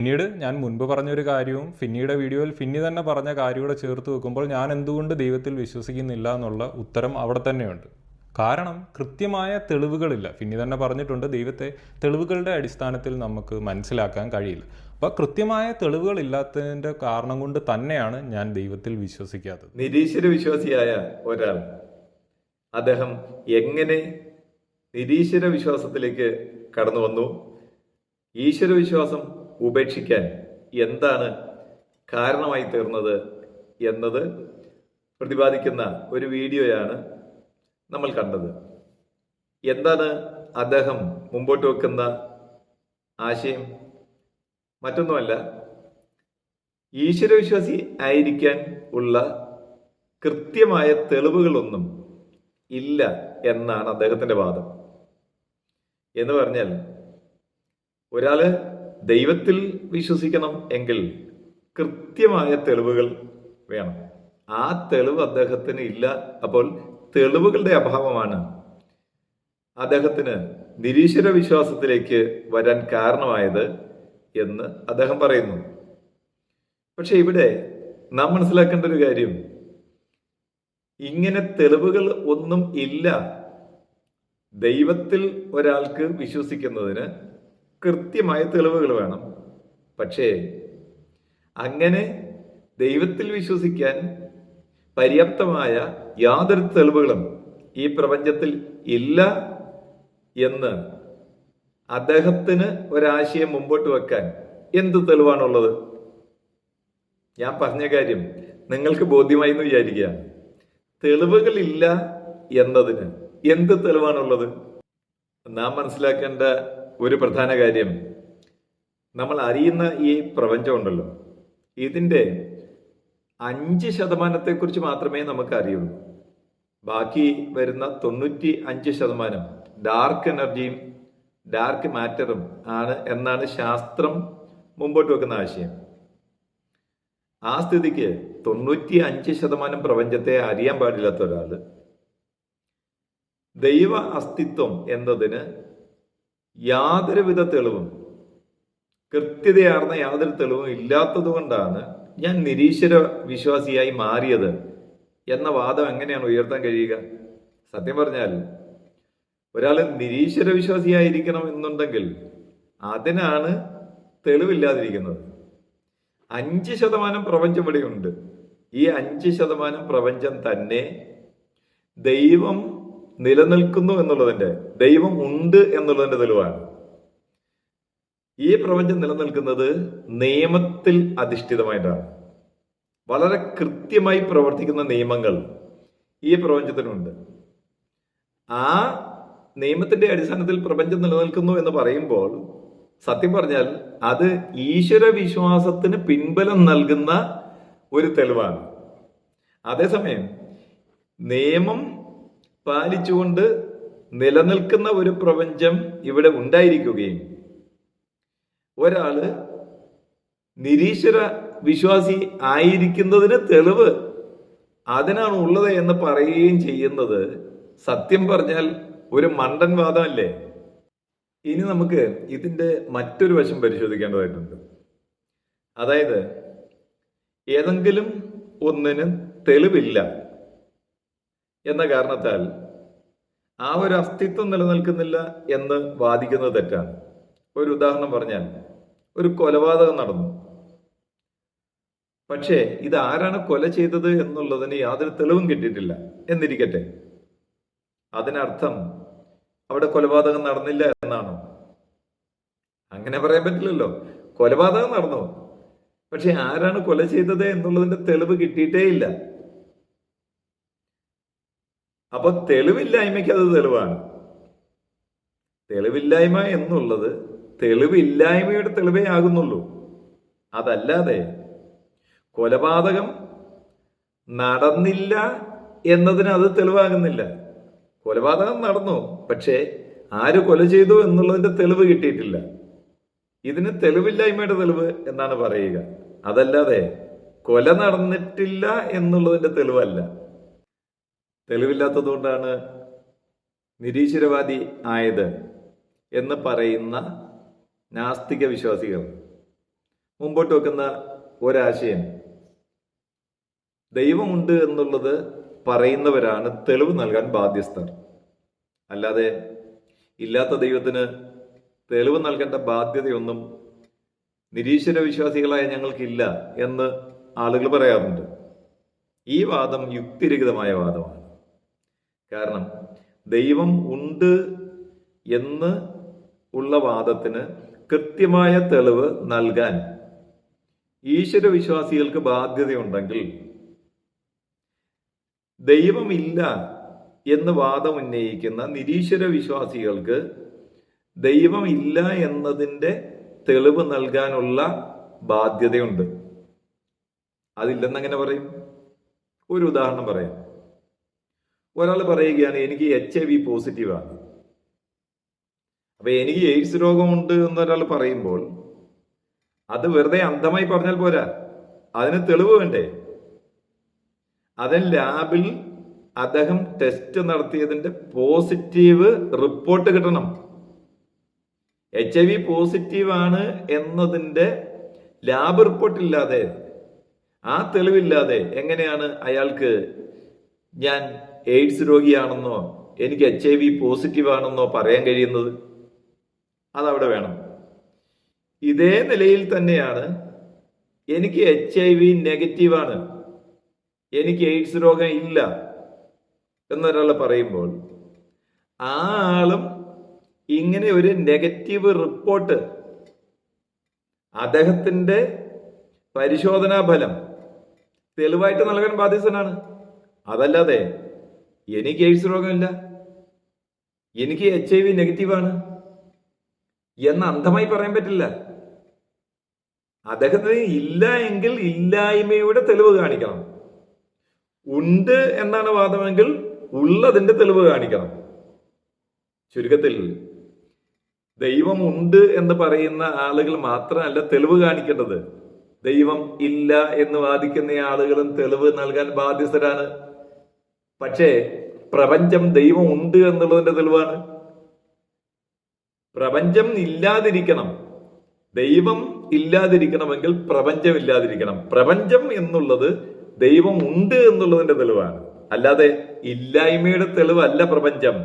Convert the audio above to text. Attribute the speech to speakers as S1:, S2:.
S1: പിന്നീട് ഞാൻ മുൻപ് പറഞ്ഞൊരു കാര്യവും ഫിന്നിയുടെ വീഡിയോയിൽ ഫിന്നി തന്നെ പറഞ്ഞ കാര്യത്തോടെ ചേർത്ത് വെക്കുമ്പോൾ ഞാൻ എന്തുകൊണ്ട് ദൈവത്തിൽ വിശ്വസിക്കുന്നില്ല എന്നുള്ള ഉത്തരം അവിടെ തന്നെയുണ്ട്. കാരണം കൃത്യമായ തെളിവുകളില്ല. ഫിന്നി തന്നെ പറഞ്ഞിട്ടുണ്ട്, ദൈവത്തെ തെളിവുകളുടെ അടിസ്ഥാനത്തിൽ നമുക്ക് മനസ്സിലാക്കാൻ കഴിയില്ല. അപ്പോൾ കൃത്യമായ തെളിവുകളില്ലാത്തതിൻ്റെ കാരണം കൊണ്ട് തന്നെയാണ് ഞാൻ ദൈവത്തിൽ വിശ്വസിക്കാത്തത്.
S2: നിരീശ്വര വിശ്വാസിയായ ഒരാൾ അദ്ദേഹം എങ്ങനെ നിരീശ്വര വിശ്വാസത്തിലേക്ക് കടന്നു വന്നു, ഈശ്വര വിശ്വാസം ഉപേക്ഷിക്കാൻ എന്താണ് കാരണമായി തീർന്നത് എന്നത് പ്രതിപാദിക്കുന്ന ഒരു വീഡിയോയാണ് നമ്മൾ കണ്ടത്. എന്താണ് അദ്ദേഹം മുമ്പോട്ട് വെക്കുന്ന ആശയം? മറ്റൊന്നുമല്ല, ഈശ്വരവിശ്വാസി ആയിരിക്കാൻ ഉള്ള കൃത്യമായ തെളിവുകളൊന്നും ഇല്ല എന്നാണ് അദ്ദേഹത്തിന്റെ വാദം. എന്ന് പറഞ്ഞാൽ ഒരാള് ദൈവത്തിൽ വിശ്വസിക്കണം എങ്കിൽ കൃത്യമായ തെളിവുകൾ വേണം. ആ തെളിവ് അദ്ദേഹത്തിന് ഇല്ല. അപ്പോൾ തെളിവുകളുടെ അഭാവമാണ് അദ്ദേഹത്തിന് നിരീശ്വര വിശ്വാസത്തിലേക്ക് വരാൻ കാരണമായത് എന്ന് അദ്ദേഹം പറയുന്നു. പക്ഷെ ഇവിടെ നാം മനസ്സിലാക്കേണ്ട ഒരു കാര്യം, ഇങ്ങനെ തെളിവുകൾ ഒന്നും ഇല്ല. ദൈവത്തിൽ ഒരാൾക്ക് വിശ്വസിക്കുന്നതിന് കൃത്യമായ തെളിവുകൾ വേണം. പക്ഷേ അങ്ങനെ ദൈവത്തിൽ വിശ്വസിക്കാൻ പര്യാപ്തമായ യാതൊരു തെളിവുകളും ഈ പ്രപഞ്ചത്തിൽ ഇല്ല എന്ന് അദ്ദേഹത്തിന് ഒരാശയം മുമ്പോട്ട് വെക്കാൻ എന്ത് തെളിവാണുള്ളത്? ഞാൻ പറഞ്ഞ കാര്യം നിങ്ങൾക്ക് ബോധ്യമായി എന്ന് വിചാരിക്കുക. തെളിവുകളില്ല എന്നതിന് എന്ത് തെളിവാണുള്ളത്? നാം മനസ്സിലാക്കേണ്ട ഒരു പ്രധാന കാര്യം, നമ്മൾ അറിയുന്ന ഈ പ്രപഞ്ചമുണ്ടല്ലോ, ഇതിൻ്റെ 5% മാത്രമേ നമുക്ക് അറിയുള്ളൂ. ബാക്കി വരുന്ന 95% ഡാർക്ക് എനർജിയും ഡാർക്ക് മാറ്ററും ആണ് എന്നാണ് ശാസ്ത്രം മുമ്പോട്ട് വെക്കുന്ന ആശയം. ആ സ്ഥിതിക്ക് 95% പ്രപഞ്ചത്തെ അറിയാൻ പാടില്ലാത്ത ഒരാൾ ദൈവ അസ്തിത്വം എന്നതിന് യാതൊരുവിധ തെളിവും, കൃത്യതയാർന്ന യാതൊരു തെളിവും ഇല്ലാത്തത് കൊണ്ടാണ് ഞാൻ നിരീശ്വര വിശ്വാസിയായി മാറിയത് എന്ന വാദം എങ്ങനെയാണ് ഉയർത്താൻ കഴിയുക? സത്യം പറഞ്ഞാൽ ഒരാൾ നിരീശ്വര വിശ്വാസിയായിരിക്കണം എന്നുണ്ടെങ്കിൽ അതിനാണ് തെളിവില്ലാതിരിക്കുന്നത്. 5% പ്രപഞ്ചം ഇവിടെയുണ്ട്. ഈ 5% പ്രപഞ്ചം തന്നെ ദൈവം നിലനിൽക്കുന്നു എന്നുള്ളതിന്റെ, ദൈവം ഉണ്ട് എന്നുള്ളതിന്റെ തെളിവാണ്. ഈ പ്രപഞ്ചം നിലനിൽക്കുന്നത് നിയമത്തിൽ അധിഷ്ഠിതമായിട്ടാണ്. വളരെ കൃത്യമായി പ്രവർത്തിക്കുന്ന നിയമങ്ങൾ ഈ പ്രപഞ്ചത്തിനുണ്ട്. ആ നിയമത്തിന്റെ അടിസ്ഥാനത്തിൽ പ്രപഞ്ചം നിലനിൽക്കുന്നു എന്ന് പറയുമ്പോൾ സത്യം പറഞ്ഞാൽ അത് ഈശ്വര വിശ്വാസത്തിന് പിൻബലം നൽകുന്ന ഒരു തെളിവാണ്. അതേസമയം നിയമം പാലിച്ചുകൊണ്ട് നിലനിൽക്കുന്ന ഒരു പ്രപഞ്ചം ഇവിടെ ഉണ്ടായിരിക്കുകയും ഒരാള് നിരീശ്വര വിശ്വാസി ആയിരിക്കുന്നതിന് തെളിവ് അതിനാണ് ഉള്ളത് എന്ന് പറയുകയും ചെയ്യുന്നത് സത്യം പറഞ്ഞാൽ ഒരു മണ്ടൻ വാദമല്ലേ? ഇനി നമുക്ക് ഇതിന്റെ മറ്റൊരു വശം പരിശോധിക്കേണ്ടതായിട്ടുണ്ട്. അതായത് ഏതെങ്കിലും ഒന്നിന് തെളിവില്ല എന്ന കാരണത്താൽ ആ ഒരു അസ്തിത്വം നിലനിൽക്കുന്നില്ല എന്ന് വാദിക്കുന്നത് തെറ്റാണ്. ഒരു ഉദാഹരണം പറഞ്ഞാൽ, ഒരു കൊലപാതകം നടന്നു. പക്ഷേ ഇത് ആരാണ് കൊല ചെയ്തത് എന്നുള്ളതിന് യാതൊരു തെളിവും കിട്ടിയിട്ടില്ല എന്നിരിക്കട്ടെ. അതിനർത്ഥം അവിടെ കൊലപാതകം നടന്നില്ല എന്നാണോ? അങ്ങനെ പറയാൻ പറ്റില്ലല്ലോ. കൊലപാതകം നടന്നു, പക്ഷെ ആരാണ് കൊല ചെയ്തത് എന്നുള്ളതിന്റെ തെളിവ് കിട്ടിയിട്ടേ ഇല്ല. അപ്പൊ തെളിവില്ലായ്മയ്ക്ക് അത് തെളിവാണ്. തെളിവില്ലായ്മ എന്നുള്ളത് തെളിവില്ലായ്മയുടെ തെളിവേ ആകുന്നുള്ളൂ. അതല്ലാതെ കൊലപാതകം നടന്നില്ല എന്നതിന് അത് തെളിവാകുന്നില്ല. കൊലപാതകം നടന്നു, പക്ഷേ ആര് കൊല ചെയ്തു എന്നുള്ളതിന്റെ തെളിവ് കിട്ടിയിട്ടില്ല. ഇതിന് തെളിവില്ലായ്മയുടെ തെളിവ് എന്നാണ് പറയുക. അതല്ലാതെ കൊല നടന്നിട്ടില്ല എന്നുള്ളതിന്റെ തെളിവല്ല. തെളിവില്ലാത്തത് കൊണ്ടാണ് നിരീശ്വരവാദി ആയത് എന്ന് പറയുന്ന നാസ്തിക വിശ്വാസികൾ മുമ്പോട്ട് വെക്കുന്ന ഒരാശയം, ദൈവമുണ്ട് എന്നുള്ളത് പറയുന്നവരാണ് തെളിവ് നൽകാൻ ബാധ്യസ്ഥർ. അല്ലാതെ ഇല്ലാത്ത ദൈവത്തിന് തെളിവ് നൽകേണ്ട ബാധ്യതയൊന്നും നിരീശ്വര വിശ്വാസികളായ ഞങ്ങൾക്കില്ല എന്ന് ആളുകൾ പറയാറുണ്ട്. ഈ വാദം യുക്തിരഹിതമായ വാദമാണ്. കാരണം ദൈവം ഉണ്ട് എന്ന് ഉള്ള വാദത്തിന് കൃത്യമായ തെളിവ് നൽകാൻ ഈശ്വര വിശ്വാസികൾക്ക് ബാധ്യതയുണ്ടെങ്കിൽ, ദൈവമില്ല എന്ന് വാദം ഉന്നയിക്കുന്ന നിരീശ്വര വിശ്വാസികൾക്ക് ദൈവമില്ല എന്നതിൻ്റെ തെളിവ് നൽകാനുള്ള ബാധ്യതയുണ്ട്. അതില്ലെന്നെങ്ങനെ പറയും? ഒരു ഉദാഹരണം പറയാം. ഒരാൾ പറയുകയാണ്, എനിക്ക് HIV പോസിറ്റീവാണ്. അപ്പൊ എനിക്ക് എയ്ഡ്സ് രോഗമുണ്ട് എന്നൊരാൾ പറയുമ്പോൾ അത് വെറുതെ അന്ധമായി പറഞ്ഞാൽ പോരാ, അതിന് തെളിവ് വേണ്ടേ? അതിന് ലാബിൽ അദ്ദേഹം ടെസ്റ്റ് നടത്തിയതിന്റെ പോസിറ്റീവ് റിപ്പോർട്ട് കിട്ടണം. HIV പോസിറ്റീവ് ആണ് എന്നതിന്റെ ലാബ് റിപ്പോർട്ട് ഇല്ലാതെ, ആ തെളിവില്ലാതെ എങ്ങനെയാണ് അയാൾക്ക് ഞാൻ എയ്ഡ്സ് രോഗിയാണെന്നോ എനിക്ക് HIV പോസിറ്റീവ് ആണെന്നോ പറയാൻ കഴിയുന്നത്? അതവിടെ വേണം. ഇതേ നിലയിൽ തന്നെയാണ് എനിക്ക് HIV നെഗറ്റീവാണ്, എനിക്ക് എയ്ഡ്സ് രോഗം ഇല്ല എന്നൊരാൾ പറയുമ്പോൾ ആ ആളും ഇങ്ങനെ ഒരു നെഗറ്റീവ് റിപ്പോർട്ട്, അദ്ദേഹത്തിന്റെ പരിശോധനാ ഫലം തെളിവായിട്ട് നൽകാൻ ബാധ്യസ്ഥനാണ്. അതല്ലാതെ എനിക്ക് എയ്ഡ്സ് രോഗമില്ല, എനിക്ക് HIV നെഗറ്റീവാണ് എന്ന് അന്ധമായി പറയാൻ പറ്റില്ല. അദ്ദേഹത്തിന് ഇല്ല എങ്കിൽ ഇല്ലായ്മയുടെ തെളിവ് കാണിക്കണം. ഉണ്ട് എന്നാണ് വാദമെങ്കിൽ ഉള്ളതിന്റെ തെളിവ് കാണിക്കണം. ചുരുക്കത്തിൽ ദൈവം ഉണ്ട് എന്ന് പറയുന്ന ആളുകൾ മാത്രമല്ല തെളിവ് കാണിക്കേണ്ടത്, ദൈവം ഇല്ല എന്ന് വാദിക്കുന്ന ആളുകളും തെളിവ് നൽകാൻ ബാധ്യസ്ഥരാണ്. പക്ഷേ പ്രപഞ്ചം ദൈവം ഉണ്ട് എന്നുള്ളതിന്റെ തെളിവാണ്. പ്രപഞ്ചം ഇല്ലാതിരിക്കണം, ദൈവം ഇല്ലാതിരിക്കണമെങ്കിൽ പ്രപഞ്ചം ഇല്ലാതിരിക്കണം. പ്രപഞ്ചം എന്നുള്ളത് ദൈവം ഉണ്ട് എന്നുള്ളതിന്റെ തെളിവാണ്. അല്ലാതെ ഇല്ലായ്മയുടെ തെളിവല്ല പ്രപഞ്ചം.